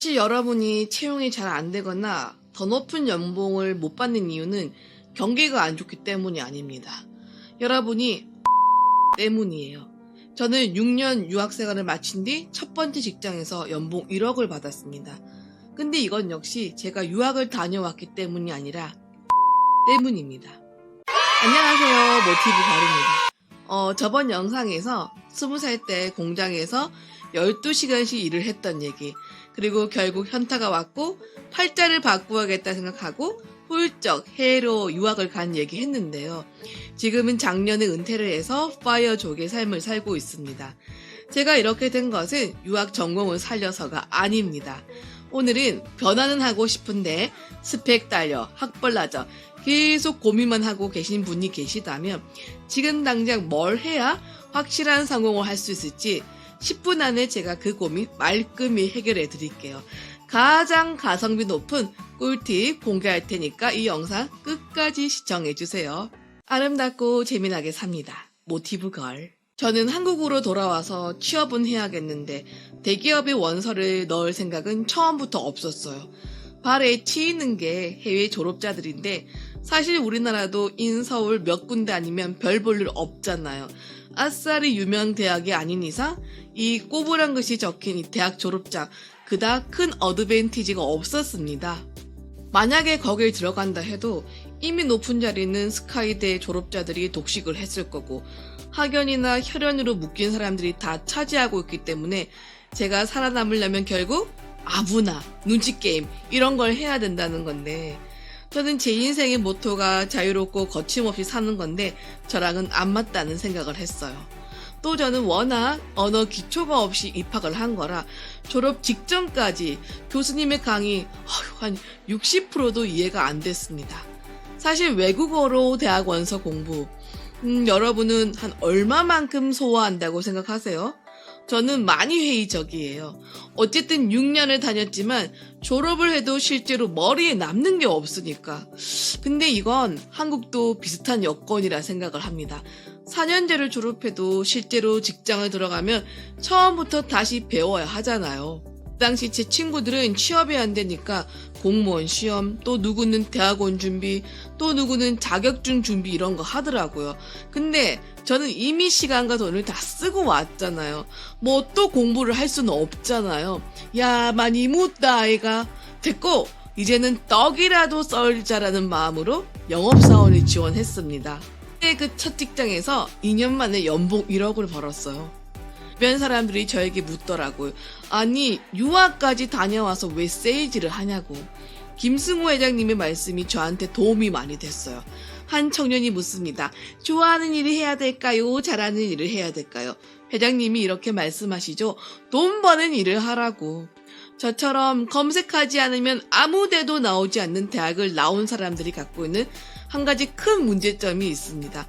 혹시 여러분이 채용이 잘 안 되거나 더 높은 연봉을 못 받는 이유는 경기가 안 좋기 때문이 아닙니다. 여러분이 때문이에요. 저는 6년 유학생활을 마친 뒤 첫 번째 직장에서 연봉 1억을 받았습니다. 근데 이건 역시 제가 유학을 다녀왔기 때문이 아니라 때문입니다. 안녕하세요, 모티브 별입니다. 저번 영상에서 20살 때 공장에서 12시간씩 일을 했던 얘기, 그리고 결국 현타가 왔고 팔자를 바꾸어야겠다 생각하고 훌쩍 해외로 유학을 간 얘기 했는데요. 지금은 작년에 은퇴를 해서 파이어족의 삶을 살고 있습니다. 제가 이렇게 된 것은 유학 전공을 살려서가 아닙니다. 오늘은 변화는 하고 싶은데 스펙 달려 학벌 낮아 계속 고민만 하고 계신 분이 계시다면 지금 당장 뭘 해야 확실한 성공을 할 수 있을지 10분 안에 제가 그 고민 말끔히 해결해 드릴게요. 가장 가성비 높은 꿀팁 공개할 테니까 이 영상 끝까지 시청해 주세요. 아름답고 재미나게 삽니다. 모티브 걸. 저는 한국으로 돌아와서 취업은 해야겠는데 대기업에 원서를 넣을 생각은 처음부터 없었어요. 발에 치이는 게 해외 졸업자들인데 사실 우리나라도 인서울 몇 군데 아니면 별 볼 일 없잖아요. 아싸리 유명 대학이 아닌 이상 이 꼬부란 것이 적힌 이 대학 졸업장 그닥 큰 어드밴티지가 없었습니다. 만약에 거길 들어간다 해도 이미 높은 자리는 스카이대 졸업자들이 독식을 했을 거고 학연이나 혈연으로 묶인 사람들이 다 차지하고 있기 때문에 제가 살아남으려면 결국 아부나 눈치게임 이런 걸 해야 된다는 건데 저는 제 인생의 모토가 자유롭고 거침없이 사는 건데 저랑은 안 맞다는 생각을 했어요. 또 저는 워낙 언어 기초가 없이 입학을 한 거라 졸업 직전까지 교수님의 강의 한 60%도 이해가 안 됐습니다. 사실 외국어로 대학 원서 공부 여러분은 한 얼마만큼 소화한다고 생각하세요? 저는 많이 회의적이에요. 어쨌든 6년을 다녔지만 졸업을 해도 실제로 머리에 남는 게 없으니까. 근데 이건 한국도 비슷한 여건이라 생각을 합니다. 4년제를 졸업해도 실제로 직장을 들어가면 처음부터 다시 배워야 하잖아요. 그 당시 제 친구들은 취업이 안 되니까 공무원 시험, 또 누구는 대학원 준비, 또 누구는 자격증 준비 이런 거 하더라고요. 근데 저는 이미 시간과 돈을 다 쓰고 왔잖아요. 뭐 또 공부를 할 수는 없잖아요. 야, 많이 묻다 아이가. 됐고 이제는 떡이라도 썰자라는 마음으로 영업사원을 지원했습니다. 그때 그 첫 직장에서 2년 만에 연봉 1억을 벌었어요. 주변 사람들이 저에게 묻더라고요. 아니 유학까지 다녀와서 왜 세일즈를 하냐고. 김승호 회장님의 말씀이 저한테 도움이 많이 됐어요. 한 청년이 묻습니다. 좋아하는 일을 해야 될까요? 잘하는 일을 해야 될까요? 회장님이 이렇게 말씀하시죠. 돈 버는 일을 하라고. 저처럼 검색하지 않으면 아무 데도 나오지 않는 대학을 나온 사람들이 갖고 있는 한 가지 큰 문제점이 있습니다.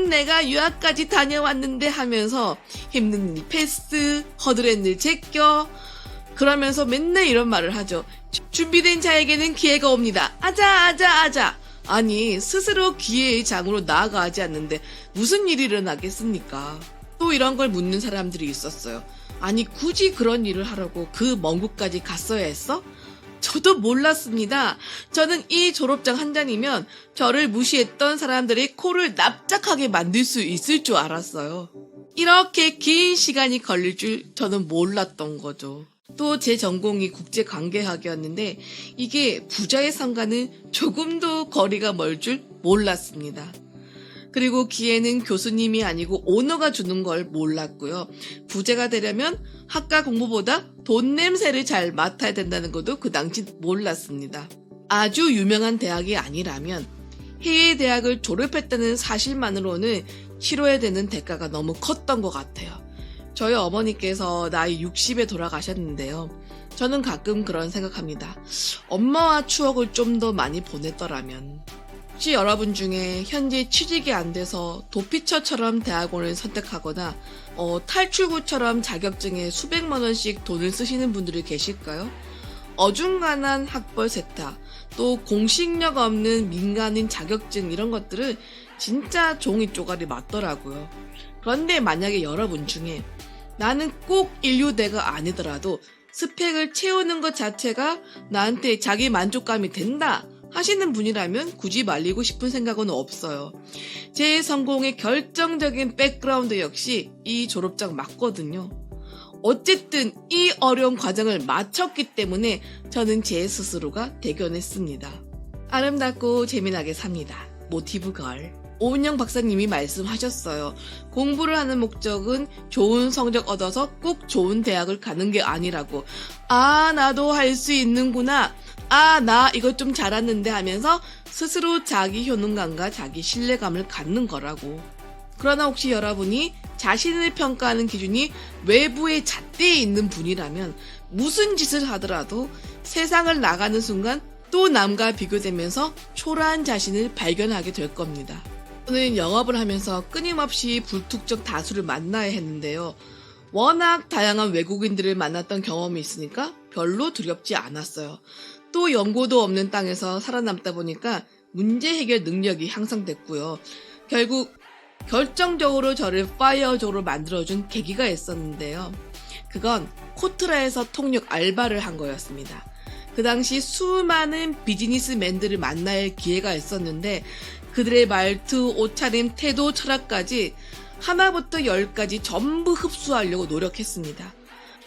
내가 유학까지 다녀왔는데 하면서 힘든 일 패스, 허드렛 일 제껴 그러면서 맨날 이런 말을 하죠. 준비된 자에게는 기회가 옵니다. 아자. 아니 스스로 기회의 장으로 나아가지 않는데 무슨 일이 일어나겠습니까? 또 이런 걸 묻는 사람들이 있었어요. 아니 굳이 그런 일을 하려고 그 먼 곳까지 갔어야 했어? 저도 몰랐습니다. 저는 이 졸업장 한 장이면 저를 무시했던 사람들의 코를 납작하게 만들 수 있을 줄 알았어요. 이렇게 긴 시간이 걸릴 줄 저는 몰랐던 거죠. 또 제 전공이 국제관계학이었는데 이게 부자의 삶과는 조금도 거리가 멀 줄 몰랐습니다. 그리고 기회는 교수님이 아니고 오너가 주는 걸 몰랐고요. 부자가 되려면 학과 공부보다 돈 냄새를 잘 맡아야 된다는 것도 그 당시 몰랐습니다. 아주 유명한 대학이 아니라면 해외 대학을 졸업했다는 사실만으로는 치러야 되는 대가가 너무 컸던 것 같아요. 저희 어머니께서 나이 60에 돌아가셨는데요. 저는 가끔 그런 생각합니다. 엄마와 추억을 좀 더 많이 보냈더라면. 혹시 여러분 중에 현재 취직이 안 돼서 도피처처럼 대학원을 선택하거나 탈출구처럼 자격증에 수백만 원씩 돈을 쓰시는 분들이 계실까요? 어중간한 학벌 세탁, 또 공식력 없는 민간인 자격증 이런 것들은 진짜 종이 쪼가리 맞더라고요. 그런데 만약에 여러분 중에 나는 꼭 인류대가 아니더라도 스펙을 채우는 것 자체가 나한테 자기 만족감이 된다 하시는 분이라면 굳이 말리고 싶은 생각은 없어요. 제 성공의 결정적인 백그라운드 역시 이 졸업장 맞거든요. 어쨌든 이 어려운 과정을 마쳤기 때문에 저는 제 스스로가 대견했습니다. 아름답고 재미나게 삽니다. 모티브걸. 오은영 박사님이 말씀하셨어요. 공부를 하는 목적은 좋은 성적 얻어서 꼭 좋은 대학을 가는 게 아니라고. 아, 나도 할 수 있는구나. 아, 나 이것 좀 잘하는데 하면서 스스로 자기 효능감과 자기 신뢰감을 갖는 거라고. 그러나 혹시 여러분이 자신을 평가하는 기준이 외부의 잣대에 있는 분이라면 무슨 짓을 하더라도 세상을 나가는 순간 또 남과 비교되면서 초라한 자신을 발견하게 될 겁니다. 저는 영업을 하면서 끊임없이 불특정 다수를 만나야 했는데요. 워낙 다양한 외국인들을 만났던 경험이 있으니까 별로 두렵지 않았어요. 또 연고도 없는 땅에서 살아남다 보니까 문제 해결 능력이 향상됐고요. 결국 결정적으로 저를 파이어족으로 만들어준 계기가 있었는데요. 그건 코트라에서 통역 알바를 한 거였습니다. 그 당시 수많은 비즈니스맨들을 만날 기회가 있었는데 그들의 말투, 옷차림, 태도, 철학까지 하나부터 10까지 전부 흡수하려고 노력했습니다.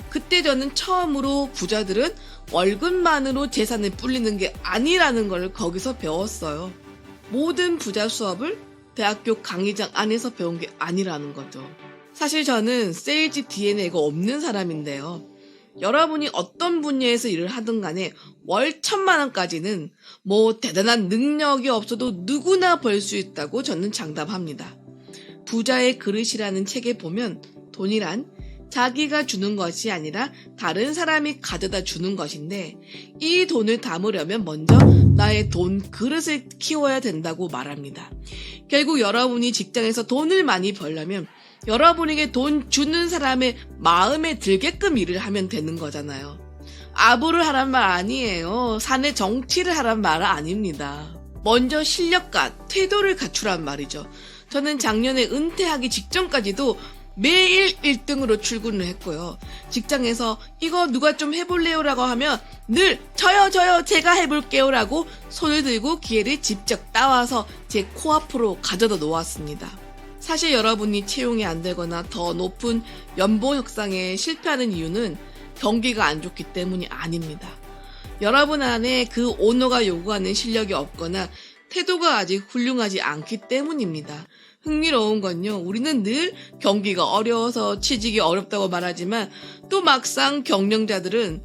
그때 저는 처음으로 부자들은 월급만으로 재산을 불리는 게 아니라는 걸 거기서 배웠어요. 모든 부자 수업을 대학교 강의장 안에서 배운 게 아니라는 거죠. 사실 저는 세일즈 DNA가 없는 사람인데요. 여러분이 어떤 분야에서 일을 하든 간에 월 1,000만 원까지는 뭐 대단한 능력이 없어도 누구나 벌 수 있다고 저는 장담합니다. 부자의 그릇이라는 책에 보면 돈이란 자기가 주는 것이 아니라 다른 사람이 가져다 주는 것인데 이 돈을 담으려면 먼저 나의 돈 그릇을 키워야 된다고 말합니다. 결국 여러분이 직장에서 돈을 많이 벌려면 여러분에게 돈 주는 사람의 마음에 들게끔 일을 하면 되는 거잖아요. 아부를 하란 말 아니에요. 사내 정치를 하란 말은 아닙니다. 먼저 실력과 태도를 갖추란 말이죠. 저는 작년에 은퇴하기 직전까지도 매일 1등으로 출근을 했고요. 직장에서 이거 누가 좀 해볼래요? 라고 하면 늘 저요 제가 해볼게요 라고 손을 들고 기회를 직접 따와서 제 코앞으로 가져다 놓았습니다. 사실 여러분이 채용이 안 되거나 더 높은 연봉 협상에 실패하는 이유는 경기가 안 좋기 때문이 아닙니다. 여러분 안에 그 오너가 요구하는 실력이 없거나 태도가 아직 훌륭하지 않기 때문입니다. 흥미로운 건요, 우리는 늘 경기가 어려워서 취직이 어렵다고 말하지만 또 막상 경영자들은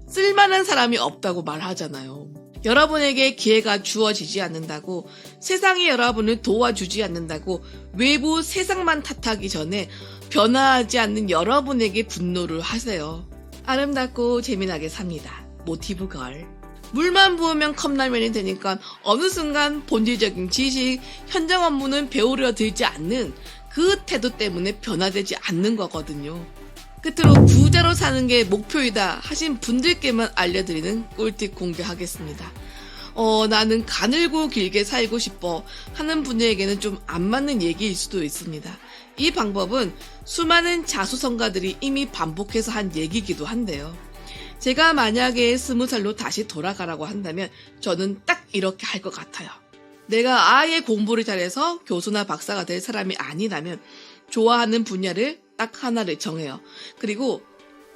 쓸만한 사람이 없다고 말하잖아요. 여러분에게 기회가 주어지지 않는다고, 세상이 여러분을 도와주지 않는다고 외부 세상만 탓하기 전에 변화하지 않는 여러분에게 분노를 하세요. 아름답고 재미나게 삽니다. 모티브걸. 물만 부으면 컵라면이 되니까 어느 순간 본질적인 지식, 현장 업무는 배우려 들지 않는 그 태도 때문에 변화되지 않는 거거든요. 끝으로 부자로 사는 게 목표이다 하신 분들께만 알려드리는 꿀팁 공개하겠습니다. 나는 가늘고 길게 살고 싶어 하는 분들에게는 좀 안 맞는 얘기일 수도 있습니다. 이 방법은 수많은 자수성가들이 이미 반복해서 한 얘기이기도 한데요. 제가 만약에 20살로 다시 돌아가라고 한다면 저는 딱 이렇게 할 것 같아요. 내가 아예 공부를 잘해서 교수나 박사가 될 사람이 아니라면 좋아하는 분야를 딱 하나를 정해요. 그리고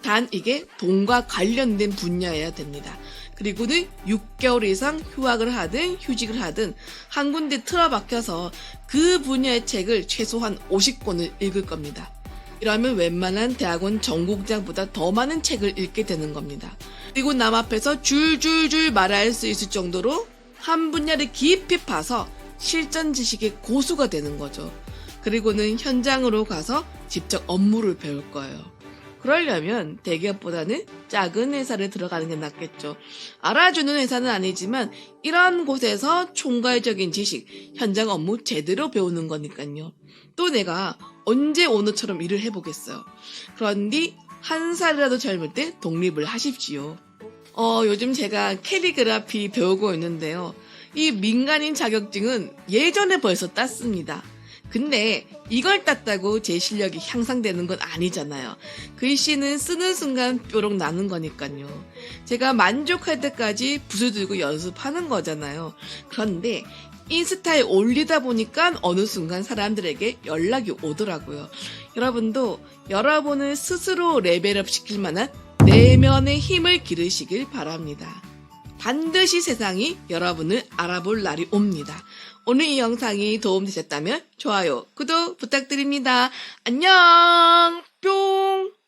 단 이게 돈과 관련된 분야여야 됩니다. 그리고는 6개월 이상 휴학을 하든 휴직을 하든 한 군데 틀어박혀서 그 분야의 책을 최소한 50권을 읽을 겁니다. 이러면 웬만한 대학원 전공자보다 더 많은 책을 읽게 되는 겁니다. 그리고 남 앞에서 줄줄줄 말할 수 있을 정도로 한 분야를 깊이 파서 실전 지식의 고수가 되는 거죠. 그리고는 현장으로 가서 직접 업무를 배울 거예요. 그러려면 대기업보다는 작은 회사를 들어가는 게 낫겠죠. 알아주는 회사는 아니지만 이런 곳에서 총괄적인 지식, 현장 업무 제대로 배우는 거니까요. 또 내가 언제 오늘처럼 일을 해보겠어요. 그런데 한 살이라도 젊을 때 독립을 하십시오. 요즘 제가 캘리그라피 배우고 있는데요. 이 민간인 자격증은 예전에 벌써 땄습니다. 근데 이걸 땄다고 제 실력이 향상되는 건 아니잖아요. 글씨는 쓰는 순간 뾰록 나는 거니까요. 제가 만족할 때까지 붓을 들고 연습하는 거잖아요. 그런데 인스타에 올리다 보니까 어느 순간 사람들에게 연락이 오더라고요. 여러분도 여러분을 스스로 레벨업 시킬 만한 내면의 힘을 기르시길 바랍니다. 반드시 세상이 여러분을 알아볼 날이 옵니다. 오늘 이 영상이 도움되셨다면 좋아요, 구독 부탁드립니다. 안녕! 뿅!